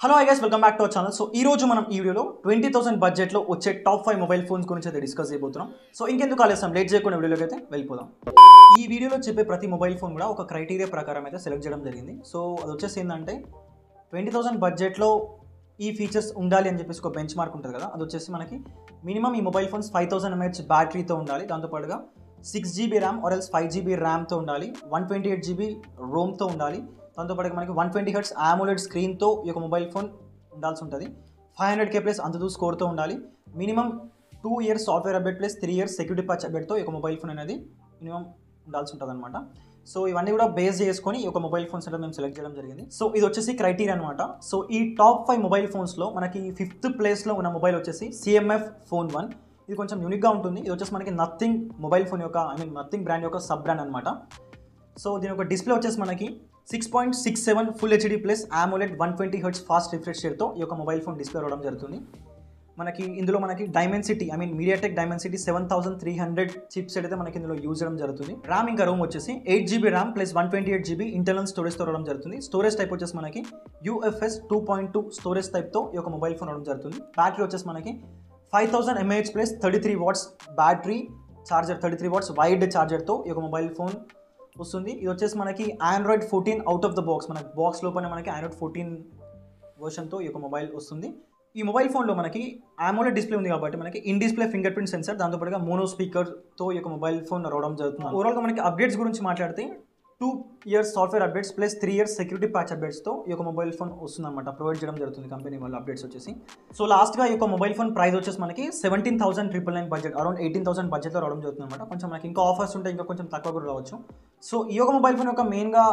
Hello I guys welcome back to our channel. So ఈ రోజు మనం ఈ వీడియోలో 20,000 బడ్జెట్లో వచ్చే టాప్ 5 మొబైల్ ఫోన్స్ గురించి అయితే డిస్కస్ చేయబోతున్నాం. సో ఇంకెందుకు ఆలస్యం లేట్ చేయకుండా వీడియోలోకి అయితే వెళ్ళిపోదాం. ఈ వీడియోలో చెప్పే ప్రతి మొబైల్ ఫోన్ కూడా ఒక క్రైటీరియా ప్రకారం అయితే సెలెక్ట్ చేయడం జరిగింది. సో అది వచ్చేసి ఏంటంటే 20,000 బడ్జెట్లో ఈ ఫీచర్స్ ఉండాలి అని చెప్పేసి ఒక బెంచ్ మార్క్ ఉంటుంది కదా, అది వచ్చేసి మనకి మినిమం ఈ మొబైల్ ఫోన్స్ 5000 mAh బ్యాటరీతో ఉండాలి. దాంతోపాటుగా 6GB RAM or else 5GB ర్యామ్తో ఉండాలి, 128GB రోమ్తో ఉండాలి. దాంతోపాటుగా మనకి 120Hz AMOLED స్క్రీన్తో ఈ యొక్క మొబైల్ ఫోన్ ఉండాల్సి ఉంటుంది. 500K ప్లస్ అంతదూ స్కోర్తో ఉండాలి. Minimum 2 years software update plus 3 years security patch అప్డేట్తో ఈ యొక్క మొబైల్ ఫోన్ అనేది మినిమం ఉండాల్సి ఉంటుంది అనమాట. సో ఇవన్నీ కూడా బేస్ చేసుకొని ఈ యొక్క మొబైల్ ఫోన్స్ అంటే మేము సెలెక్ట్ చేయడం జరిగింది. సో ఇది వచ్చేసి క్రైటీరియా అనమాట. సో ఈ టాప్ 5 మొబైల్ ఫోన్స్లో మనకి 5th ప్లేస్లో ఉన్న మొబైల్ వచ్చేసి CMF Phone 1. ఇది కొంచెం యూనిక్గా ఉంటుంది. ఇది వచ్చేసి మనకి నథింగ్ మొబైల్ ఫోన్ యొక్క నథింగ్ బ్రాండ్ యొక్క సబ్ బ్రాండ్ అనమాట. సో దీని యొక్క డిస్ప్లే వచ్చేసి మనకి 6.67 full HD plus AMOLED 120Hz fast refresh రేట్తో ఈ యొక్క మొబైల్ ఫోన్ డిస్ప్లే రావడం జరుగుతుంది. ఇందులో మనకి డైమెన్సిటీ మీడియాటెక్ డైమెన్సిటీ 7300 చిప్స్ అయితే మనకి ఇందులో యూజ్ చేయడం జరుగుతుంది. ర్యామ్ ఇంకా రోమ్ వచ్చేసి 8GB RAM plus 128GB internal స్టోరేజ్తో రావడం జరుగుతుంది. స్టోరేజ్ టైప్ వచ్చేసి మనకి UFS 2.2 స్టోరేజ్ టైప్తో ఈ యొక్క మొబైల్ ఫోన్ రావడం జరుగుతుంది. బ్యాటరీ వచ్చేసి మనకి 5000 mAh plus 33 watts battery charger, 33 watts wired చార్జర్తో ఈ యొక్క మొబైల్ ఫోన్ వస్తుంది. ఇది వచ్చేసి మనకి Android 14 out of the box, మనకి బాక్స్ లోపల మనకి Android 14 వర్షన్తో ఈ యొక్క మొబైల్ వస్తుంది. ఈ మొబైల్ ఫోన్లో మనకి AMOLED డిస్ప్లే ఉంది కాబట్టి మనకి in display fingerprint censor, దాంతోపాటుగా మోనో స్పీకర్తో ఈ యొక్క మొబైల్ ఫోన్ రావడం జరుగుతుంది. ఓవరాల్గా మనకి అప్డేట్స్ గురించి మాట్లాడితే 2 years software updates plus 3 years security patch అప్డేట్స్తో ఈ యొక్క మొబైల్ ఫోన్ వస్తుందన్నమాట, ప్రొవైడ్ చేయడం జరుగుతుంది కంపెనీ వాళ్ళ అప్డేట్స్ వచ్చేసి. సో లాస్ట్గా ఈ యొక్క మొబైల్ ఫోన్ ప్రైస్ వచ్చేసి మనకి 17,999 బడ్జెట్, అరౌండ్ 18,000 బడ్జెట్లో రావడం జరుగుతుంది అనమాట. కొంచెం మనకి ఇంకా ఆఫర్స్ ఉంటే ఇంకా కొంచెం తక్కువ కూడా రావచ్చు. సో ఈ యొక్క మొబైల్ ఫోన్ యొక్క మెయిన్గా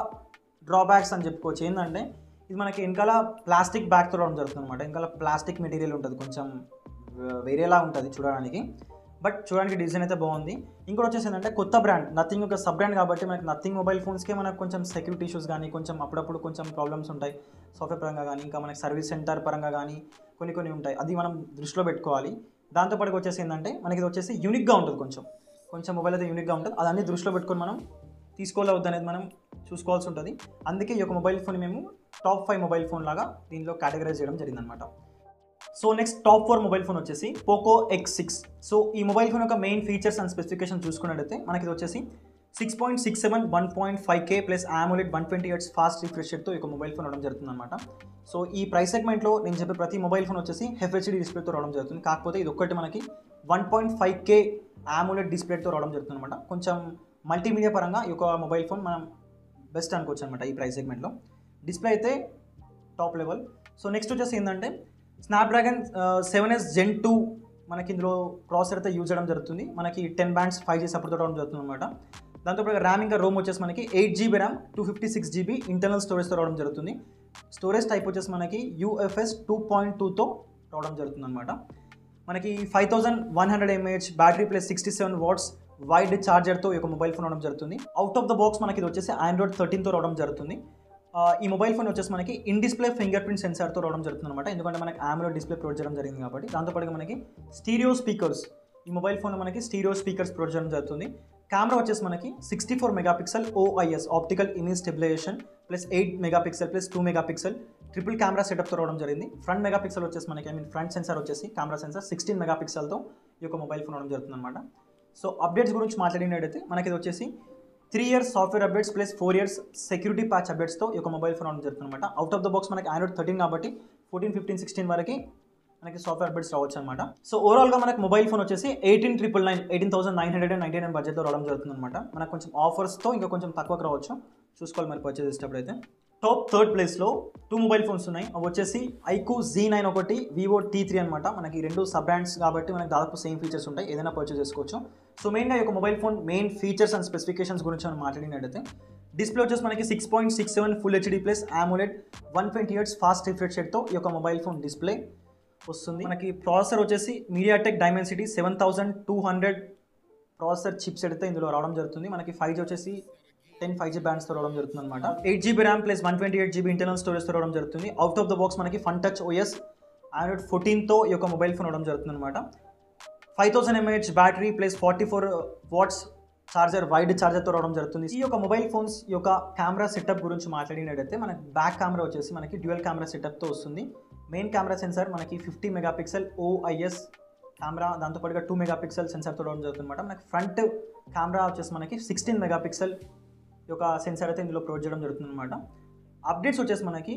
డ్రాబ్యాక్స్ అని చెప్పుకోవచ్చు ఏంటంటే, ఇది మనకి వెనకాల ప్లాస్టిక్ బ్యాగ్తో రావడం జరుగుతుంది అనమాట. వెనకాల ప్లాస్టిక్ మెటీరియల్ ఉంటుంది, కొంచెం వేరేలా ఉంటుంది చూడడానికి, బట్ చూడడానికి డిజైన్ అయితే బాగుంది. ఇంకోటి వచ్చేసి ఏంటంటే కొత్త బ్రాండ్ నథింగ్ ఒక సబ్ బ్రాండ్ కాబట్టి మనకి నథింగ్ మొబైల్ ఫోన్స్కే మనకు కొంచెం సెక్యూరిటీ ఇష్యూస్ కానీ కొంచెం అప్పుడప్పుడు కొంచెం ప్రాబ్లమ్స్ ఉంటాయి సాఫ్ట్వేర్ పరంగా కానీ, ఇంకా మనకి సర్వీస్ సెంటర్ పరంగా కానీ కొన్ని ఉంటాయి, అది మనం దృష్టిలో పెట్టుకోవాలి. దాంతోపాటు వచ్చేసి ఏంటంటే మనకి ఇది వచ్చేసి యూనిక్గా ఉంటుంది, కొంచెం మొబైల్ అయితే యూనిక్గా ఉంటుంది. అదన్నీ దృష్టిలో పెట్టుకొని మనం తీసుకోవాలి వద్దు అనేది మనం చూసుకోవాల్సి ఉంటుంది. అందుకే ఈ యొక్క మొబైల్ ఫోన్ మేము టాప్ 5 మొబైల్ ఫోన్ లాగా దీనిలో కేటగరైజ్ చేయడం జరిగిందనమాట. So next top 4 mobile phone వచ్చేసి పోకో X6. సో ఈ మొబైల్ ఫోన్ యొక్క మెయిన్ ఫీచర్స్ అండ్ స్పెసిఫికేషన్ చూసుకున్నట్టయితే మనకి ఇది వచ్చేసి 6.67 1.5K plus AMOLED 120Hz fast refresh రేట్తో ఈ యొక్క మొబైల్ ఫోన్ రావడం జరుగుతుంది అనమాట. సో ఈ ప్రైస్ సెగ్మెంట్లో నేను చెప్పే ప్రతి మొబైల్ ఫోన్ వచ్చేసి FHD డిస్ప్లేతో రావడం జరుగుతుంది. కాకపోతే ఇది ఒక్కటి మనకి 1.5K AMOLED డిస్ప్లేతో రావడం జరుగుతుంది అనమాట. కొంచెం మల్టీమీడియా పరంగా ఈ యొక్క మొబైల్ ఫోన్ మనం బెస్ట్ అనుకోవచ్చు అనమాట ఈ ప్రైస్ సెగ్మెంట్లో. డిస్ప్లే అయితే టాప్ లెవెల్. సో నెక్స్ట్ వచ్చేసి ఏంటంటే స్నాప్డ్రాగన్ 7S Gen 2 మనకి ఇందులో ప్రాసెసర్ అయితే యూజ్ చేయడం జరుగుతుంది. మనకి 10 bands 5G సపోర్ట్తో రావడం జరుగుతుంది అనమాట. దాంతోపాటు ర్యామ్ ఇంకా రోమ్ వచ్చేసి మనకి 8GB ర్యామ్ 256GB ఇంటర్నల్ స్టోరేజ్తో రావడం జరుగుతుంది. స్టోరేజ్ టైప్ వచ్చేసి మనకి UFS 2.2తో రావడం జరుగుతుంది అనమాట. మనకి 5100 mAh battery plus 67 watts wired ఛార్జర్తో ఈ యొక్క మొబైల్ ఫోన్ రావడం జరుగుతుంది. అవుట్ ఆఫ్ ద బాక్స్ మనకి ఇది వచ్చేసి Android 13తో రావడం జరుగుతుంది. ఈ మొబైల్ ఫోన్ వచ్చేసి మనకి ఇన్ డిస్ప్లే ఫింగర్ ప్రింట్ సెన్సార్తో రావడం జరుగుతుంది అనమాట, ఎందుకంటే మనకి AMOLED డిస్ప్లే ప్రొవైడ్ చేయడం జరిగింది కాబట్టి. దాంతోపాటుగా మనకి స్టీరియో స్పీకర్స్, ఈ మొబైల్ ఫోన్ మనకి స్టీరియో స్పీకర్స్ ప్రొవైడ్ చేయడం జరుగుతుంది. కెమెరా వచ్చేసి మనకి 64 megapixel OIS optical image stabilization plus 8 megapixel plus 2 megapixel triple camera సెటప్తో రావడం జరిగింది. ఫ్రంట్ మెగాపిక్సెల్ వచ్చేసి మనకి ఫ్రంట్ సెన్సార్ వచ్చేసి కెమెరా సెన్సార్ 16 మెగాపిక్సెల్తో ఈ యొక్క మొబైల్ ఫోన్ రావడం జరుగుతుంది అనమాట. సో అప్డేట్స్ గురించి మాట్లాడినట్టయితే మనకి ఇది వచ్చేసి 3 years software updates plus 4 years security patch అప్డేట్స్తో ఈ యొక్క మొబైల్ ఫోన్ రావడం జరుగుతుంది అనమాట. అవుట్ ఆఫ్ ద బాక్స్ మనకి Android 13 కాబట్టి 14, 15, 16 వరకు మనకి సాఫ్ట్వేర్ అప్డేట్స్ రావచ్చు అనమాట. సో ఓవరాల్గా మనకి మొబైల్ ఫోన్ వచ్చేసి 18,999 బడ్జెట్తో రావడం జరుగుతుంది అనమాట. మనకు కొంచెం ఆఫర్స్తో ఇంకా కొంచెం తక్కువకి రావచ్చు, చూసుకోవాలి మరి పర్చేస్ చేసేటప్పుడు అయితే. టాప్ 3rd ప్లేస్లో 2 మొబైల్ ఫోన్స్ ఉన్నాయి. అవి వచ్చేసి iQOO Z9 ఒకటి, Vivo T3 అనమాట. మనకి 2 సబ్ బ్రాండ్స్ కాబట్టి మనకి దాదాపు సేమ్ ఫీచర్స్ ఉంటాయి, ఏదైనా పర్చేస్ చేసుకోవచ్చు. సో మెయిన్గా ఈ యొక్క mobile phone main features and specifications గురించి మనం మాట్లాడినట్టయితే డిస్ప్లే వచ్చేసి మనకి 6.67 full HD plus AMOLED 120Hz fast refresh రేట్తో ఈ యొక్క మొబైల్ ఫోన్ డిస్ప్లే వస్తుంది. మనకి ప్రాసెసర్ వచ్చేసి మీడియాటెక్ డైమెన్సిటీ 7200 ప్రాసెసర్ చిప్స్ అయితే ఇందులో రావడం జరుగుతుంది. మనకి 5G వచ్చేసి 10 5G బ్యాండ్స్తో రావడం జరుగుతుంది అనమాట. 8GB RAM plus 128GB internal స్టోరేజ్తో రావడం జరుగుతుంది. అవుట్ ఆఫ్ ద బాక్స్ మనకి Fun Touch OS Android 14తో ఈ యొక్క మొబైల్ ఫోన్ రావడం జరుగుతుంది అనమాట. 5000 mAh battery plus 44 watts charger wired చార్జర్తో రావడం జరుగుతుంది. ఈ యొక్క మొబైల్ ఫోన్స్ యొక్క కెమెరా సెటప్ గురించి మాట్లాడినట్టయితే మనకి బ్యాక్ కెమెరా వచ్చేసి మనకి డ్యూయల్ కెమెరా సెటప్తో వస్తుంది. మెయిన్ కెమెరా సెన్సార్ మనకి 50 మెగాపిక్సెల్ OIS కెమెరా, దాంతోపాటుగా 2 మెగాపిక్సెల్ సెన్సార్తో రావడం జరుగుతుంది అనమాట. మనకి ఫ్రంట్ కెమెరా వచ్చేసి మనకి 16 మెగాపిక్సెల్ యొక్క సెన్సార్ అయితే ఇందులో ప్రొవైడ్ చేయడం జరుగుతుంది అనమాట. అప్డేట్స్ వచ్చేసి మనకి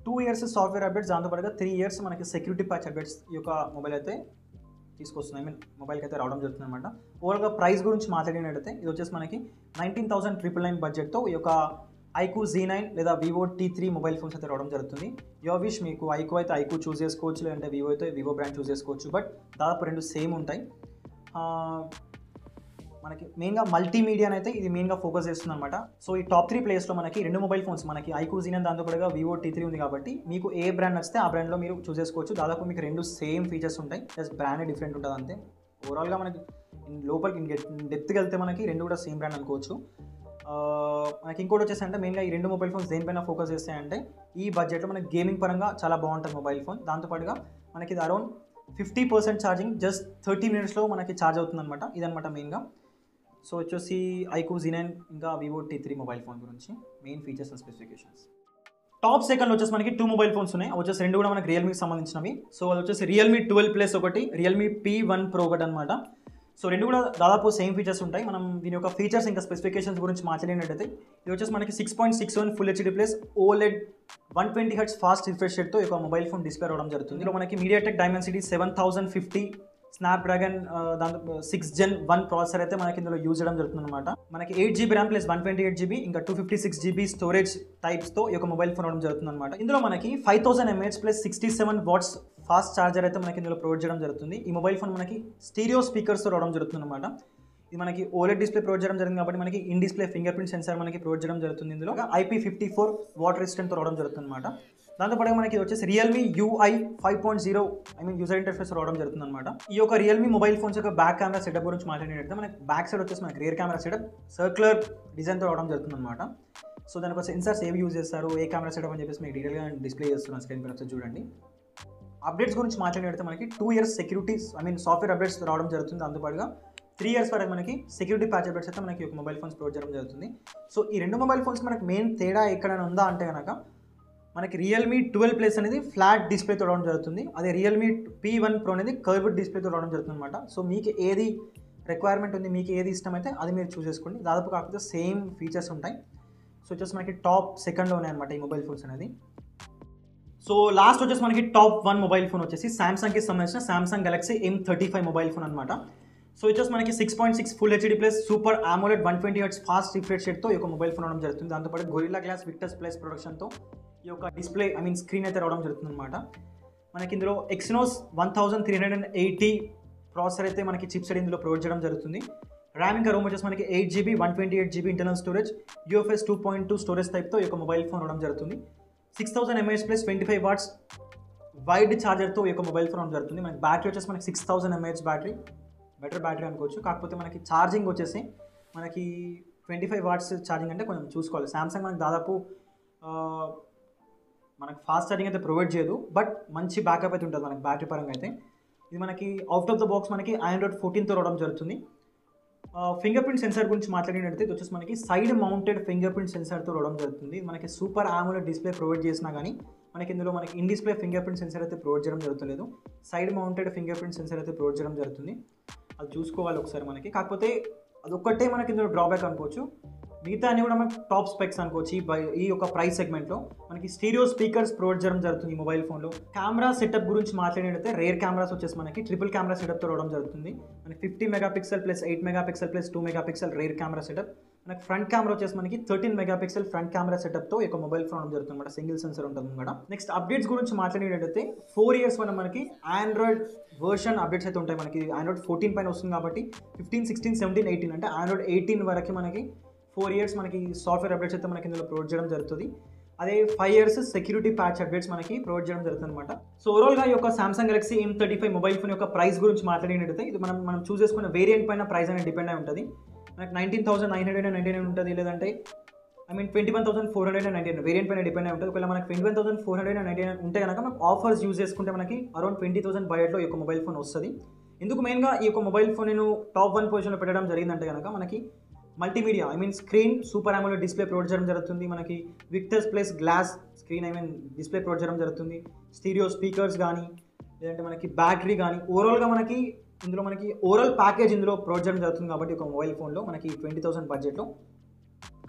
2 years సాఫ్ట్వేర్ అప్డేట్స్, దాంతోపాటుగా 3 years మనకి సెక్యూరిటీ ప్యాచ్ అప్డేట్స్ ఈ యొక్క మొబైల్ అయితే తీసుకొస్తుంది. మొబైల్కి అయితే రావడం జరుగుతుంది అనమాట. ఓవరాల్గా ప్రైస్ గురించి మాట్లాడినట్టయితే ఇది వచ్చేసి మనకి 19,999 బడ్జెట్తో ఈ యొక్క iQOO Z9 లేదా Vivo T3 మొబైల్ ఫోన్స్ అయితే రావడం జరుగుతుంది. యువర్ విష్, మీకు iQOO అయితే iQOO చూస్ చేసుకోవచ్చు, లేదంటే వివో అయితే వివో బ్రాండ్ చూస్ చేసుకోవచ్చు. బట్ దాదాపు రెండు సేమ్ ఉంటాయి. మనకి మెయిన్గా మల్టీమీడియా అయితే ఇది మెయిన్గా ఫోకస్ చేస్తుంది అనమాట. సో ఈ టాప్ 3 ప్లేస్లో మనకి రెండు మొబైల్ ఫోన్స్, మనకి iQOO Z9 దాంతోపాటుగా Vivo T3 ఉంది కాబట్టి మీకు ఏ బ్రాండ్ నచ్చితే ఆ బ్రాండ్లో మీరు చూస్ చేసుకోవచ్చు. దాదాపు మీకు రెండు సేమ్ ఫీచర్స్ ఉంటాయి, జస్ట్ బ్రాండ్ డిఫరెంట్ ఉంటుంది అంతే. ఓవరాల్గా మనకి లోపలికి డెప్త్కి వెళ్తే మనకి రెండు కూడా సేమ్ బ్రాండ్ అనుకోవచ్చు. మనకి ఇంకోటి వచ్చేసి అంటే మెయిన్గా ఈ రెండు మొబైల్ ఫోన్స్ దేనిపైన ఫోకస్ చేస్తాయంటే ఈ బడ్జెట్లో మనకి గేమింగ్ పరంగా చాలా బాగుంటుంది మొబైల్ ఫోన్. దాంతోపాటుగా మనకి ఇది అరౌండ్ 50% ఛార్జింగ్ జస్ట్ 30 minutesలో మనకి ఛార్జ్ అవుతుంది అనమాట. ఇదనమాట మెయిన్గా. సో వచ్చేసి iQOO Z9 ఇంకా Vivo T3 మొబైల్ ఫోన్ గురించి main features and specifications. Top సెకండ్లో వచ్చేసి మనకి 2 మొబైల్ ఫోన్స్ ఉన్నాయి. వచ్చేసి రెండు కూడా మనకి రియల్మీకి సంబంధించినవి. సో అది వచ్చేసి Realme 12+ ఒకటి, Realme P1 Pro ఒకటి అనమాట. సో రెండు కూడా దాదాపు సేమ్ ఫీచర్స్ ఉంటాయి. మనం దీని యొక్క ఫీచర్స్ ఇంకా స్పెసిఫికేషన్స్ గురించి మాట్లాడినట్టయితే ఇది వచ్చేసి మనకి 6.61 full HD plus OLED 120Hz fast refresh రేట్తో ఒక మొబైల్ ఫోన్ డిస్ప్లే రావడం జరుగుతుంది. ఇందులో మనకి MediaTek Dimensity 7050 స్నాప్డ్రాగన్ దాంతో 6th Gen 1 ప్రాసెసర్ అయితే మనకి ఇందులో యూజ్ చేయడం జరుగుతుంది అనమాట. మనకి 8GB ర్యామ్ ప్లస్ 128GB ఇంకా 256GB స్టోరేజ్ టైప్స్తో ఈ యొక్క మొబైల్ ఫోన్ రావడం జరుగుతుంది అనమాట. ఇందులో మనకి 5000 mAh plus 67 watts fast charger అయితే మనకి ఇందులో ప్రొవైడ్ చేయడం జరుగుతుంది. ఈ మొబైల్ ఫోన్ మనకి స్టీరియో స్పీకర్స్తో రావడం జరుగుతుంది అనమాట. ఇది మనకి OLED డిస్ప్లే ప్రొవైడ్ చేయడం జరిగింది కాబట్టి మనకి in display fingerprint censor మనకి ప్రొవైడ్ చేయడం జరుగుతుంది. ఇందులో IP54 వాటర్ రెసిస్టెంట్తో రావడం జరుగుతుంది అనమాట. దాంతోపాటు మనకి వచ్చేసి Realme UI 5.0 యూజర్ ఇంటర్ఫేస్ రావడం జరుగుతుంది అనమాట. ఈ యొక్క Realme మొబైల్ ఫోన్స్ యొక్క బ్యాక్ కెమెరా సెటప్ గురించి మాట్లాడినట్టు మనకి బ్యాక్ సైడ్ వచ్చేసి మనకి రియర్ కెమెరా సెటప్ సర్క్యులర్ డిజైన్తో రావడం జరుగుతుంది అనమాట. సో దానికి ఒక సెన్సార్స్ ఏవి యూజ్ చేస్తారు, ఏ కెమెరా సెటప్ అని చెప్పేసి మీకు డీటెయిల్గా డిస్ప్లే చేస్తున్నాను స్క్రీన్ పైన వచ్చి చూడండి. అప్డేట్స్ గురించి మాట్లాడినట్టు మనకి 2 years సెక్యూరిటీ సాఫ్ట్వేర్ అప్డేట్స్ రావడం జరుగుతుంది. దాంతోపాటుగా 3 years వరకు మనకి సెక్యూరిటీ ప్యాచ్ అప్డేట్స్ అయితే మనకి ఒక మొబైల్ ఫోన్స్ ప్రొవైడ్ చేయడం జరుగుతుంది. సో ఈ రెండు మొబైల్ ఫోన్స్ మనకి మెయిన్ తేడా ఎక్కడైనా ఉందా అంటే కనుక మనకి Realme 12+ అనేది ఫ్లాట్ డిస్ప్లేతో రావడం జరుగుతుంది. అదే Realme P1 Pro అనేది కర్వ్డ్ డిస్ప్లేతో రావడం జరుగుతుంది అనమాట. సో మీకు ఏది రిక్వైర్మెంట్ ఉంది, మీకు ఏది ఇష్టమైతే అది మీరు చూస్ చేసుకోండి. దాదాపు కాకపోతే సేమ్ ఫీచర్స్ ఉంటాయి. సో వచ్చేసి మనకి టాప్ సెకండ్లో ఉన్నాయన్నమాట ఈ మొబైల్ ఫోన్స్ అనేది. సో లాస్ట్ వచ్చేసి మనకి టాప్ 1 మొబైల్ ఫోన్ వచ్చేసి సామ్సంగ్కి సంబంధించిన Samsung Galaxy M35 mobile phone అనమాట. సో వచ్చేసి మనకి 6.6 full HD plus super AMOLED 120Hz fast refresh రేట్తో ఈ యొక్క మొబైల్ ఫోన్ రావడం జరుగుతుంది. దాంతోపాటు Gorilla Glass Victus Plus ప్రొడక్షన్తో ఈ యొక్క డిస్ప్లే స్క్రీన్ అయితే రావడం జరుగుతుంది అనమాట. మనకి ఇందులో Exynos 1380 ప్రాసెసర్ అయితే మనకి చిప్ సెట్ ఇందులో ప్రొవైడ్ చేయడం జరుగుతుంది. ర్యామ్ ఇంకా రోమ్ వచ్చేసి మనకి 8GB 128GB internal storage UFS 2.2 storage టైప్తో ఈ యొక్క మొబైల్ ఫోన్ రావడం జరుగుతుంది. 6000 mAh ప్లస్ 25 watts వైడ్ ఛార్జర్తో ఈ యొక్క మొబైల్ ఫోన్ రావడం జరుగుతుంది. మనకి బ్యాటరీ వచ్చేసి మనకి 6000 mAh బ్యాటరీ, బెటర్ బ్యాటరీ అనుకోవచ్చు. కాకపోతే మనకి ఛార్జింగ్ వచ్చేసి మనకి 25 watts ఛార్జింగ్ అంటే కొంచెం చూసుకోవాలి. సామ్సంగ్ మనకి దాదాపు మనకి ఫాస్ట్ ఛార్జింగ్ అయితే ప్రొవైడ్ చేయదు, బట్ మంచి బ్యాకప్ అయితే ఉంటుంది మనకి బ్యాటరీ పరంగా అయితే. ఇది మనకి అవుట్ ఆఫ్ ద బాక్స్ మనకి Android 14తో రావడం జరుగుతుంది. ఫింగర్ ప్రింట్ సెన్సార్ గురించి మాట్లాడినట్టయితే ఇది వచ్చేసి మనకి సైడ్ మౌంటెడ్ ఫింగర్ ప్రింట్ సెన్సార్తో రావడం జరుగుతుంది. మనకి సూపర్ AMOLED డిస్ప్లే ప్రొవైడ్ చేసినా కానీ మనకి ఇందులో మనకి in display fingerprint sensor అయితే ప్రొవైడ్ చేయడం జరుగుతలేదు. Side mounted fingerprint sensor అయితే ప్రొవైడ్ చేయడం జరుగుతుంది. అది చూసుకోవాలి ఒకసారి మనకి. కాకపోతే అదొక్కటే మనకి ఇందులో డ్రాబ్యాక్ అనుకోవచ్చు. మిగతా అన్ని కూడా మనకి టాప్ స్పెక్స్ అనుకోవచ్చు. ఈ యొక్క ప్రైస్ సెగ్మెంట్లో మనకి స్టీరియో స్పీకర్స్ ప్రొవైడ్ చేయడం జరుగుతుంది ఈ మొబైల్ ఫోన్లో. కెమెరా సెటప్ గురించి మాట్లాడినట్లయితే రేర్ కెమెరాస్ వచ్చేసి మనకి ట్రిపుల్ కెమెరా సెటప్తో రావడం జరుగుతుంది. మనకి 50 megapixel plus 8 megapixel plus 2 megapixel rear camera setup. మనకి ఫ్రంట్ కెమెరా వచ్చేసి మనకి 13 మెగాపిక్సెల్ ఫ్రంట్ కెమెరా సెటప్తో ఈ మొబైల్ ఫోన్ రావడం జరుగుతుంది అనమాట. సింగిల్ సెన్సర్ ఉంటుంది అనమాట. నెక్స్ట్ అప్డేట్స్ గురించి మాట్లాడినట్లయితే 4 years వల్ల మనకి ఆండ్రాయిడ్ వర్షన్ అప్డేట్స్ అయితే ఉంటాయి. మనకి Android 14 పైన వస్తుంది కాబట్టి 15, 16, 17, 18 అంటే Android 18 వరకు మనకి 4 years మనకి సాఫ్ట్వేర్ అప్డేట్స్ అయితే మనకి ఇందులో ప్రొవైడ్ చేయడం జరుగుతుంది. అదే 5 years సెక్యూరిటీ ప్యాచ్ అప్డేట్స్ మనకి ప్రొవైడ్ చేయడం జరుగుతుంది అనమాట. సో ఓవరాల్గా ఈ యొక్క Samsung Galaxy M35 mobile phone యొక్క ప్రైస్ గురించి మాట్లాడినట్టయితే ఇది మనం చూస్ చేసుకున్న వేరియంట్ పైన ప్రైస్ అనేది డిపెండ్ అయి ఉంటుంది. మనకి 19,999 ఉంటుంది, లేదంటే 21,499 వేరియంట్ పైన డిపెండ్ అయి ఉంటుంది. ఒకవేళ మనకి 21,499 ఉంటే కనుక మనకు ఆఫర్స్ యూజ్ చేసుకుంటే మనకి అరౌండ్ 20,000 బడ్జెట్లో ఈ యొక్క మొబైల్ ఫోన్ వస్తుంది. ఎందుకు మెయిన్గా ఈ యొక్క మొబైల్ ఫోన్ నేను టాప్ 1 పొజిషన్లో పెట్టడం జరిగిందంటే కనుక మనకి multimedia screen super AMOLED display provide చేయడం జరుగుతుంది. మనకి Victus plus glass screen display provide చేయడం జరుగుతుంది. స్టీరియో స్పీకర్స్ కానీ లేదంటే మనకి బ్యాటరీ కానీ ఓవరాల్గా మనకి ఇందులో మనకి ఓవరాల్ ప్యాకేజ్ ఇందులో ప్రొవైడ్ చేయడం జరుగుతుంది. కాబట్టి ఒక మొబైల్ ఫోన్లో మనకి 20,000 బడ్జెట్లో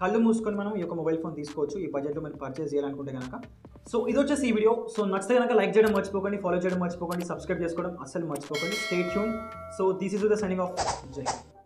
కళ్ళు మూసుకొని మనం ఈ యొక్క మొబైల్ ఫోన్ తీసుకోవచ్చు ఈ బడ్జెట్లో మనం పర్చేస్ చేయాలనుకుంటే కనుక. సో ఇది వచ్చేసి ఈ వీడియో. సో నచ్చితే కనుక లైక్ చేయడం మర్చిపోకండి, ఫాలో చేయడం మర్చిపోకండి, సబ్స్క్రైబ్ చేసుకోవడం అస్సలు మర్చిపోకండి. Stay tune. So this is the signing off. జై హింద్.